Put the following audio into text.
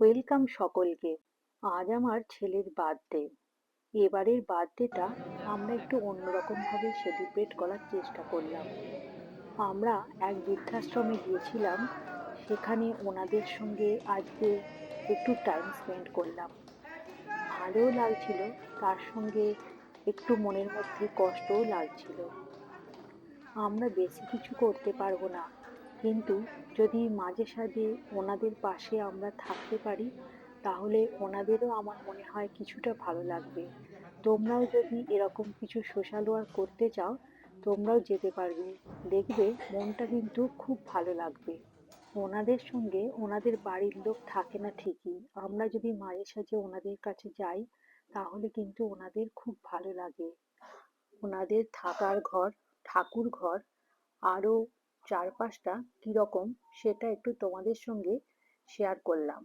Welcome সকলকে। আজ আমার ছেলের বার্থডে। এবারের বার্থডেটা আমরা একটু অন্যরকম ভাবে সেলিব্রেট করার চেষ্টা করলাম। আমরা এক বৃদ্ধাশ্রমে গিয়েছিলাম। সেখানে ওনাদের সঙ্গে আজকে একটু টাইম স্পেন্ড করলাম। ভালোও লাগছিল, তার সঙ্গে একটু মনের মধ্যে কষ্টও লাগছিল। আমরা বেশি কিছু করতে পারবো না, কিন্তু যদি মাঝে সাঝে ওনাদের পাশে আমরা থাকতে পারি, তাহলে ওনাদেরও আমার মনে হয় কিছুটা ভালো লাগবে। তোমরাও যদি এরকম কিছু সোশ্যাল ওয়ার্ক করতে চাও, তোমরাও যেতে পারবে। দেখবে মনটা কিন্তু খুব ভালো লাগবে। ওনাদের সঙ্গে ওনাদের বাড়ির লোক থাকে না ঠিকই, আমরা যদি মাঝে সাঝে ওনাদের কাছে যাই, তাহলে কিন্তু ওনাদের খুব ভালো লাগে। ওনাদের থাকার ঘর, ঠাকুর ঘর, আরো চারপাশটা কিরকম সেটা একটু তোমাদের সঙ্গে শেয়ার করলাম।